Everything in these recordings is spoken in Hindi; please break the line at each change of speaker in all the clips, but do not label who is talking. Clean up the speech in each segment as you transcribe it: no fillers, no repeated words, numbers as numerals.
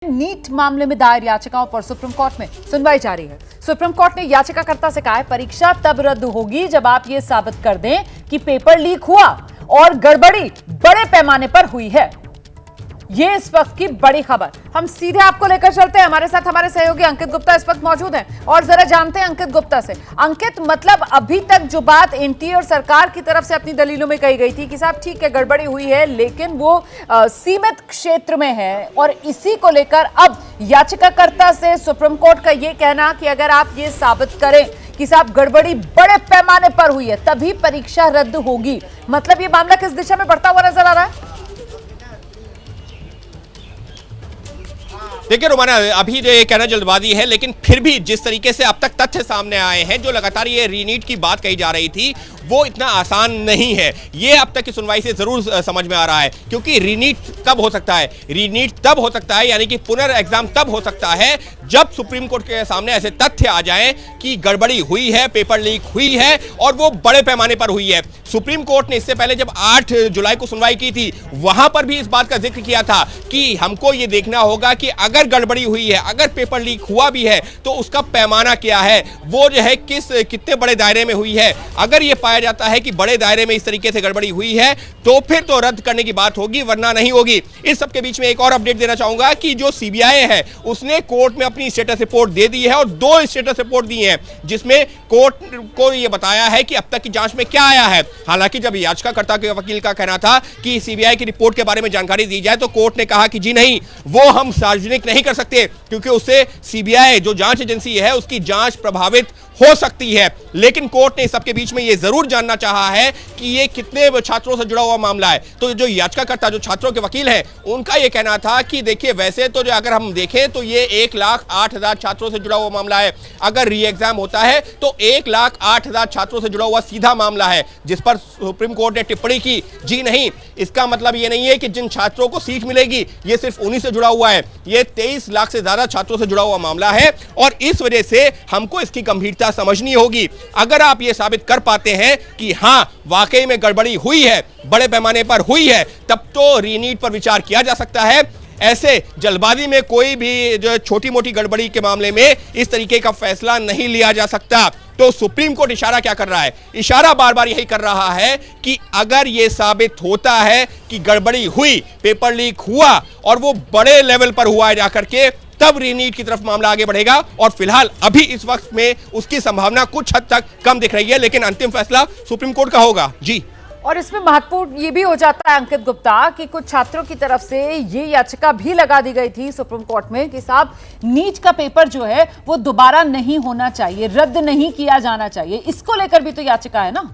नीट मामले में दायर याचिकाओं पर सुप्रीम कोर्ट में सुनवाई जारी है। सुप्रीम कोर्ट ने याचिकाकर्ता से कहा है परीक्षा तब रद्द होगी जब आप ये साबित कर दें कि पेपर लीक हुआ और गड़बड़ी बड़े पैमाने पर हुई है। ये इस वक्त की बड़ी खबर। हम सीधे आपको लेकर चलते हैं। हमारे साथ हमारे सहयोगी अंकित गुप्ता इस वक्त मौजूद हैं और जरा जानते हैं अंकित गुप्ता से। अंकित, मतलब अभी तक जो बात एनटीए और सरकार की तरफ से अपनी दलीलों में कही गई थी कि साहब ठीक है गड़बड़ी हुई है लेकिन वो सीमित क्षेत्र में है, और इसी को लेकर अब याचिकाकर्ता से सुप्रीम कोर्ट का ये कहना कि अगर आप ये साबित करें कि साहब गड़बड़ी बड़े पैमाने पर हुई है तभी परीक्षा रद्द होगी, मतलब ये मामला किस दिशा में बढ़ता हुआ नजर आ रहा है?
देखिए रोमाना, अभी जो ये कहना जल्दबाजी है, लेकिन फिर भी जिस तरीके से अब तक तथ्य सामने आए हैं, जो लगातार ये रीनीट की बात कही जा रही थी वो इतना आसान नहीं है। ये अब तक की सुनवाई से जरूर समझ में आ रहा है, क्योंकि रीनीट कब हो सकता है? रीनीट तब हो सकता है, यानी कि पुनर्एग्जाम तब हो सकता है जब सुप्रीम कोर्ट के सामने ऐसे तथ्य आ जाएं कि गड़बड़ी हुई है, पेपर लीक हुई है और वो बड़े पैमाने पर हुई है। सुप्रीम कोर्ट ने इससे पहले जब 8 जुलाई को सुनवाई की थी वहां पर भी इस बात का जिक्र किया था कि हमको ये देखना होगा कि अगर गड़बड़ी हुई है, अगर पेपर लीक हुआ भी है तो उसका पैमाना क्या है, वो जो है कितने बड़े दायरे में हुई है। अगर ये पाया जाता है कि बड़े दायरे में इस तरीके से गड़बड़ी हुई है तो फिर तो रद्द करने की बात होगी, वरना नहीं होगी। इस सब के बीच में एक और अपडेट देना चाहूंगा कि जो सीबीआई है उसने कोर्ट में अपनी स्टेटस रिपोर्ट दे दी है और 2 स्टेटस रिपोर्ट दी हैं, जिसमें कोर्ट को यह बताया है कि अब तक की जांच में क्या आया है। हालांकि जब याचिकाकर्ता के वकील का कहना था कि सीबीआई की रिपोर्ट के बारे में जानकारी दी जाए तो कोर्ट ने कहा कि जी नहीं, वो हम सार्वजनिक नहीं कर सकते क्योंकि उससे सीबीआई जो जांच एजेंसी है उसकी जांच प्रभावित हो सकती है। लेकिन कोर्ट ने सबके बीच में यह जरूर जानना चाहा है कि ये कितने छात्रों से जुड़ा हुआ मामला है। तो जो याचिकाकर्ता, जो छात्रों के वकील हैं, उनका यह कहना था कि देखिए वैसे तो जो अगर हम देखें तो ये 1,08,000 छात्रों से जुड़ा हुआ मामला है। अगर री एग्जाम होता है तो 1,08,000 छात्रों से जुड़ा हुआ सीधा मामला है, जिस पर सुप्रीम कोर्ट ने टिप्पणी की जी नहीं, इसका मतलब ये नहीं है कि जिन छात्रों को सीट मिलेगी ये सिर्फ उन्हीं से जुड़ा हुआ है। ये 23 लाख से ज्यादा छात्रों से जुड़ा हुआ मामला है और इस वजह से हमको इसकी गंभीरता समझनी होगी। अगर आप ये साबित कर पाते हैं कि हां वाकई में गड़बड़ी हुई है, बड़े पैमाने पर हुई है, तब तो रीनीट पर विचार किया जा सकता है। ऐसे जल्दबाजी में कोई भी जो छोटी मोटी गड़बड़ी के मामले में इस तरीके का फैसला नहीं लिया जा सकता। तो सुप्रीम कोर्ट इशारा क्या कर रहा है? इशारा बार बार यही कर रहा है कि अगर यह साबित होता है कि गड़बड़ी हुई, पेपर लीक हुआ और वो बड़े लेवल पर हुआ है जाकर के, तब रीनीट की तरफ मामला आगे बढ़ेगा। और फिलहाल अभी इस वक्त में उसकी संभावना कुछ हद तक कम दिख रही है, लेकिन अंतिम फैसला सुप्रीम कोर्ट का होगा। जी,
और इसमें महत्वपूर्ण ये भी हो जाता है अंकित गुप्ता कि कुछ छात्रों की तरफ से ये याचिका भी लगा दी गई थी सुप्रीम कोर्ट में कि साहब नीट का पेपर जो है वो दोबारा नहीं होना चाहिए, रद्द नहीं किया जाना चाहिए। इसको लेकर भी तो याचिका है ना?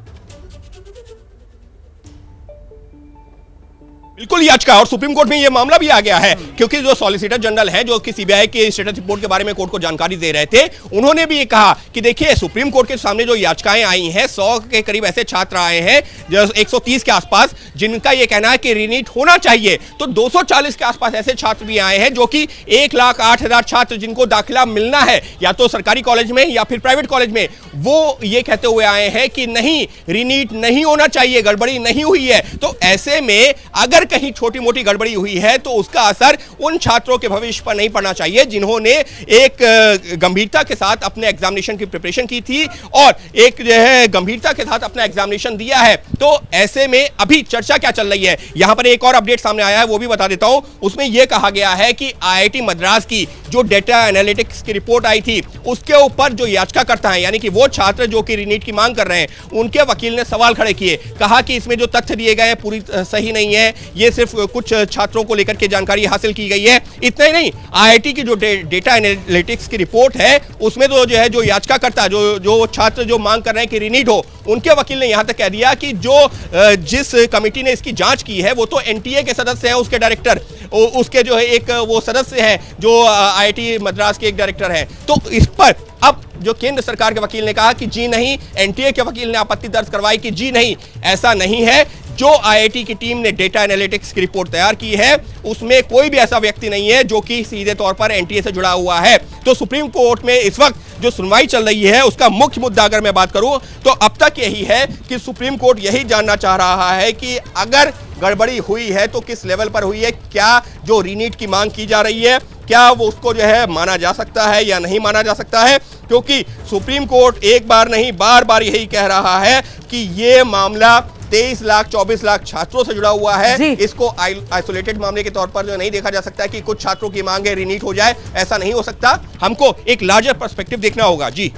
बिल्कुल याचिका, और सुप्रीम कोर्ट में यह मामला भी आ गया है क्योंकि जो सॉलिसिटर जनरल हैं जो कि सीबीआई के स्टेटस रिपोर्ट के बारे में कोर्ट को जानकारी दे रहे थे, उन्होंने भी ये कहा कि देखिए सुप्रीम कोर्ट के सामने जो याचिकाएं आई हैं, 100 के करीब ऐसे छात्र आए हैं, जो 130 के आसपास, जिनका यह कहना है कि रीनीट होना चाहिए। तो 240 के आसपास ऐसे छात्र भी आए हैं जो कि 1,08,000 छात्र जिनको दाखिला मिलना है या तो सरकारी कॉलेज में या फिर प्राइवेट कॉलेज में, वो ये कहते हुए आए हैं कि नहीं, रीनीट नहीं होना चाहिए, गड़बड़ी नहीं हुई है। तो ऐसे में अगर कहीं छोटी मोटी गड़बड़ी हुई है तो उसका असर उन छात्रों के भविष्य पर नहीं पड़ना चाहिए जिन्होंने एक गंभीरता के साथ अपने एग्जामिनेशन की प्रिपरेशन की थी और एक जो है गंभीरता के साथ अपना एग्जामिनेशन दिया है। तो ऐसे में अभी चर्चा क्या चल रही है, यहां पर एक और अपडेट सामने आया है, वो भी बता देता हूं। उसमें यह कहा गया है कि आईआईटी मद्रास की जो डेटा एनालिटिक्स की रिपोर्ट आई थी उसके ऊपर जो याचिकाकर्ता हैं, यानी कि वो छात्र जो कि रीनीट की मांग कर रहे हैं, उनके वकील ने सवाल खड़े किए, कहा कि इसमें जो तथ्य दिए गए हैं पूरी सही नहीं है, ये सिर्फ कुछ छात्रों को लेकर के जानकारी हासिल की गई है। इतना ही नहीं, आईआईटी की जो डेटा एनालिटिक्स की रिपोर्ट है उसमें तो जो है जो याचिकाकर्ता, जो छात्र जो मांग कर रहे हैं कि रीनीट हो, उनके वकील ने यहां तक कह दिया कि जिस कमेटी ने इसकी जांच की है वो तो एनटीए के सदस्य हैं, उसके डायरेक्टर, उसके जो है एक वो सदस्य हैं जो आईआईटी मद्रास के एक डायरेक्टर हैं। तो इस पर अब जो केंद्र सरकार के वकील ने कहा कि जी नहीं, एनटीए के वकील ने आपत्ति दर्ज करवाई कि जी नहीं, ऐसा नहीं है। जो आईआईटी की टीम ने डेटा एनालिटिक्स की रिपोर्ट तैयार की है उसमें कोई भी ऐसा व्यक्ति नहीं है जो कि सीधे तौर पर एनटीए से जुड़ा हुआ है। तो सुप्रीम कोर्ट में इस वक्त जो सुनवाई चल रही है उसका मुख्य मुद्दा अगर मैं बात करूं तो अब तक यही है कि सुप्रीम कोर्ट यही जानना चाह रहा है कि अगर गड़बड़ी हुई है तो किस लेवल पर हुई है, क्या जो रीनीट की मांग की जा रही है क्या वो उसको जो है माना जा सकता है या नहीं माना जा सकता है, क्योंकि सुप्रीम कोर्ट एक बार नहीं बार बार यही कह रहा है कि ये मामला 23 लाख 24 लाख छात्रों से जुड़ा हुआ है। इसको आइसोलेटेड मामले के तौर पर जो नहीं देखा जा सकता है कि कुछ छात्रों की मांग है रीनीट हो जाए, ऐसा नहीं हो सकता। हमको एक लार्जर पर्सपेक्टिव देखना होगा। जी